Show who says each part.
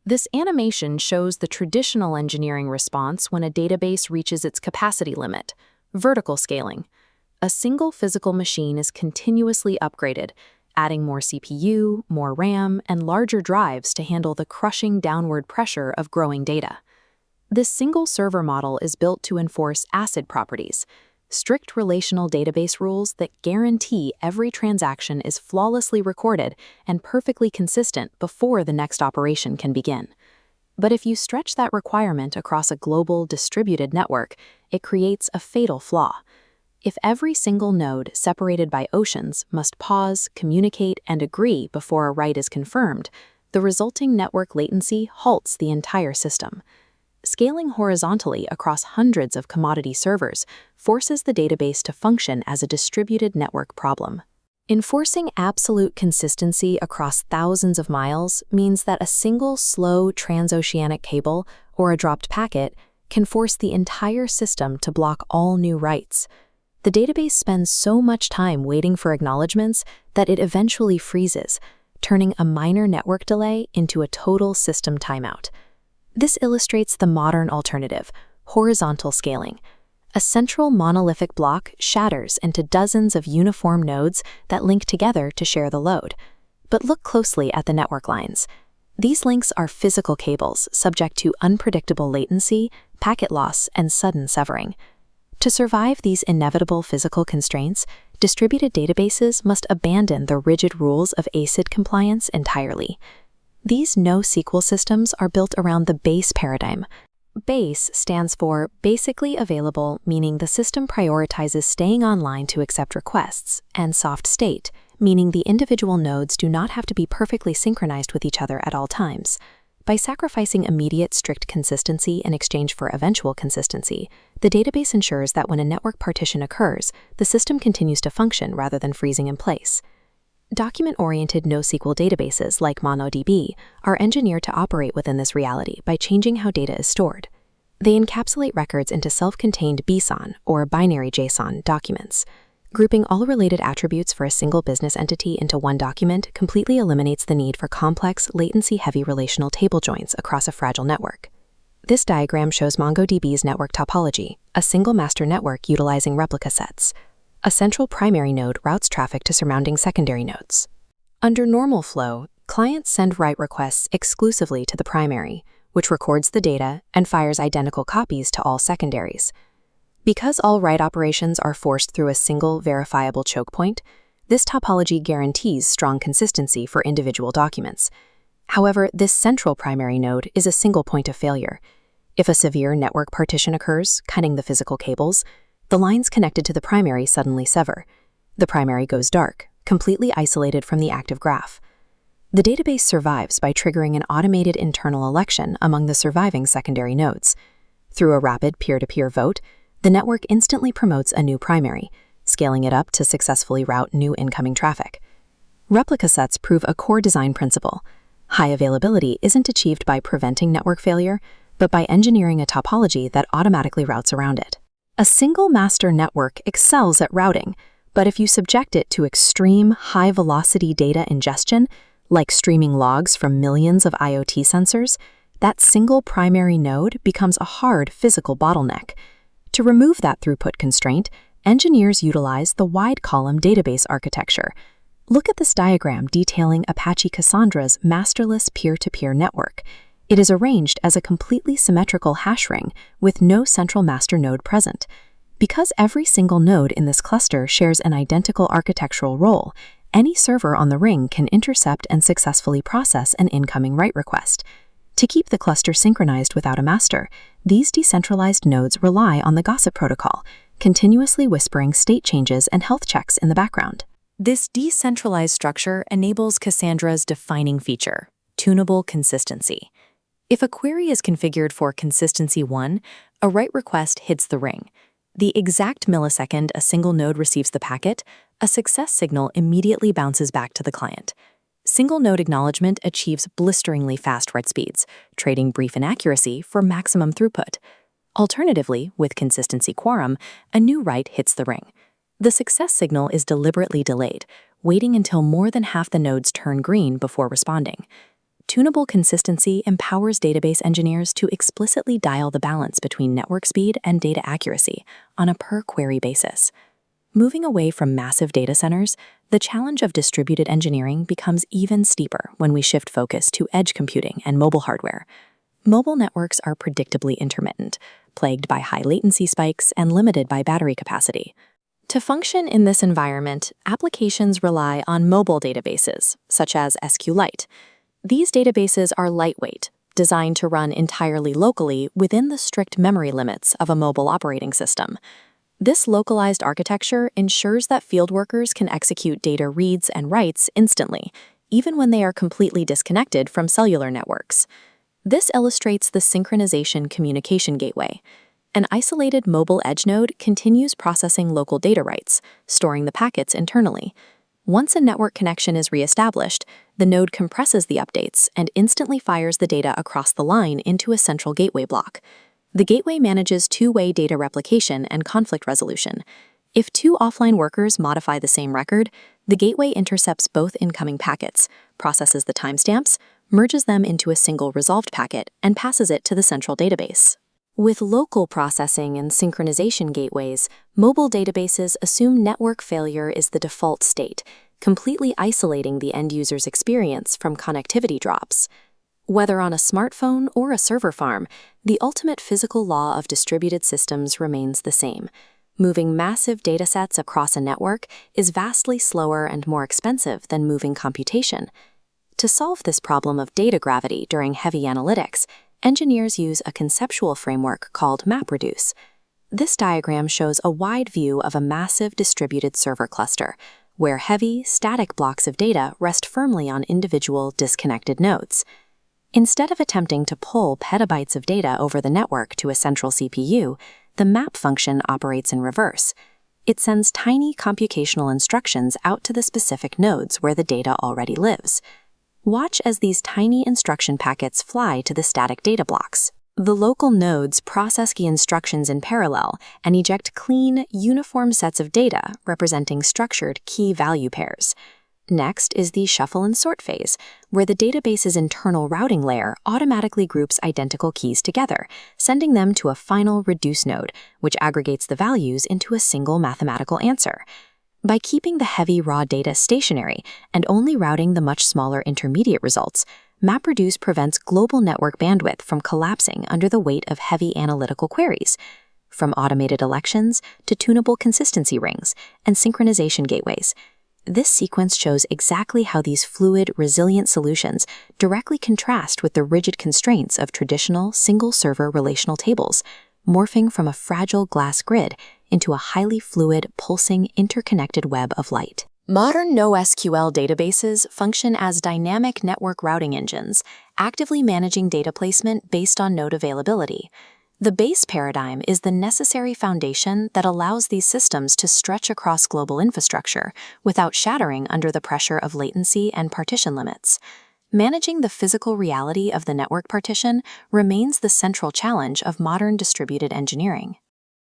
Speaker 1: This animation shows the traditional engineering response when a database reaches its capacity limit, vertical scaling. A single physical machine is continuously upgraded, adding more CPU, more RAM, and larger drives to handle the crushing downward pressure of growing data. This single server model is built to enforce ACID properties, strict relational database rules that guarantee every transaction is flawlessly recorded and perfectly consistent before the next operation can begin. But if you stretch that requirement across a global, distributed network, it creates a fatal flaw. If every single node separated by oceans must pause, communicate, and agree before a write is confirmed, the resulting network latency halts the entire system. Scaling horizontally across hundreds of commodity servers forces the database to function as a distributed network problem. Enforcing absolute consistency across thousands of miles means that a single slow transoceanic cable or a dropped packet can force the entire system to block all new writes. The database spends so much time waiting for acknowledgements that it eventually freezes, turning a minor network delay into a total system timeout. This illustrates the modern alternative, horizontal scaling. A central monolithic block shatters into dozens of uniform nodes that link together to share the load. But look closely at the network lines. These links are physical cables subject to unpredictable latency, packet loss, and sudden severing. To survive these inevitable physical constraints, distributed databases must abandon the rigid rules of ACID compliance entirely. These NoSQL systems are built around the base paradigm. BASE stands for Basically Available, meaning the system prioritizes staying online to accept requests, and soft state, meaning the individual nodes do not have to be perfectly synchronized with each other at all times. By sacrificing immediate strict consistency in exchange for eventual consistency, the database ensures that when a network partition occurs, the system continues to function rather than freezing in place. Document-oriented NoSQL databases like MongoDB are engineered to operate within this reality by changing how data is stored. They encapsulate records into self-contained BSON, or binary JSON, documents. Grouping all related attributes for a single business entity into one document completely eliminates the need for complex, latency-heavy relational table joins across a fragile network. This diagram shows MongoDB's network topology, a single master network utilizing replica sets. A central primary node routes traffic to surrounding secondary nodes. Under normal flow, clients send write requests exclusively to the primary, which records the data and fires identical copies to all secondaries. Because all write operations are forced through a single verifiable choke point, this topology guarantees strong consistency for individual documents. However, this central primary node is a single point of failure. If a severe network partition occurs, cutting the physical cables, the lines connected to the primary suddenly sever. The primary goes dark, completely isolated from the active graph. The database survives by triggering an automated internal election among the surviving secondary nodes. Through a rapid peer-to-peer vote, the network instantly promotes a new primary, scaling it up to successfully route new incoming traffic. Replica sets prove a core design principle. High availability isn't achieved by preventing network failure, but by engineering a topology that automatically routes around it. A single master network excels at routing, but if you subject it to extreme, high-velocity data ingestion, like streaming logs from millions of IoT sensors, that single primary node becomes a hard physical bottleneck. To remove that throughput constraint, engineers utilize the wide-column database architecture. Look at this diagram detailing Apache Cassandra's masterless peer-to-peer network. It is arranged as a completely symmetrical hash ring with no central master node present. Because every single node in this cluster shares an identical architectural role, any server on the ring can intercept and successfully process an incoming write request. To keep the cluster synchronized without a master, these decentralized nodes rely on the gossip protocol, continuously whispering state changes and health checks in the background. This decentralized structure enables Cassandra's defining feature, tunable consistency. If a query is configured for consistency 1, a write request hits the ring. The exact millisecond a single node receives the packet, a success signal immediately bounces back to the client. Single node acknowledgement achieves blisteringly fast write speeds, trading brief inaccuracy for maximum throughput. Alternatively, with consistency quorum, a new write hits the ring. The success signal is deliberately delayed, waiting until more than half the nodes turn green before responding. Tunable consistency empowers database engineers to explicitly dial the balance between network speed and data accuracy on a per-query basis. Moving away from massive data centers, the challenge of distributed engineering becomes even steeper when we shift focus to edge computing and mobile hardware. Mobile networks are predictably intermittent, plagued by high latency spikes and limited by battery capacity. To function in this environment, applications rely on mobile databases, such as SQLite. These databases are lightweight, designed to run entirely locally within the strict memory limits of a mobile operating system. This localized architecture ensures that field workers can execute data reads and writes instantly, even when they are completely disconnected from cellular networks. This illustrates the synchronization communication gateway. An isolated mobile edge node continues processing local data writes, storing the packets internally. Once a network connection is reestablished, the node compresses the updates and instantly fires the data across the line into a central gateway block. The gateway manages two-way data replication and conflict resolution. If two offline workers modify the same record, the gateway intercepts both incoming packets, processes the timestamps, merges them into a single resolved packet, and passes it to the central database. With local processing and synchronization gateways, mobile databases assume network failure is the default state, completely isolating the end-user's experience from connectivity drops. Whether on a smartphone or a server farm, the ultimate physical law of distributed systems remains the same. Moving massive datasets across a network is vastly slower and more expensive than moving computation. To solve this problem of data gravity during heavy analytics, engineers use a conceptual framework called MapReduce. This diagram shows a wide view of a massive distributed server cluster, where heavy, static blocks of data rest firmly on individual, disconnected nodes. Instead of attempting to pull petabytes of data over the network to a central CPU, the map function operates in reverse. It sends tiny computational instructions out to the specific nodes where the data already lives. Watch as these tiny instruction packets fly to the static data blocks. The local nodes process the instructions in parallel and eject clean, uniform sets of data representing structured key-value pairs. Next is the shuffle and sort phase, where the database's internal routing layer automatically groups identical keys together, sending them to a final reduce node, which aggregates the values into a single mathematical answer. By keeping the heavy raw data stationary and only routing the much smaller intermediate results, MapReduce prevents global network bandwidth from collapsing under the weight of heavy analytical queries. From automated elections to tunable consistency rings and synchronization gateways, this sequence shows exactly how these fluid, resilient solutions directly contrast with the rigid constraints of traditional single-server relational tables, morphing from a fragile glass grid into a highly fluid, pulsing, interconnected web of light. Modern NoSQL databases function as dynamic network routing engines, actively managing data placement based on node availability. The base paradigm is the necessary foundation that allows these systems to stretch across global infrastructure without shattering under the pressure of latency and partition limits. Managing the physical reality of the network partition remains the central challenge of modern distributed engineering.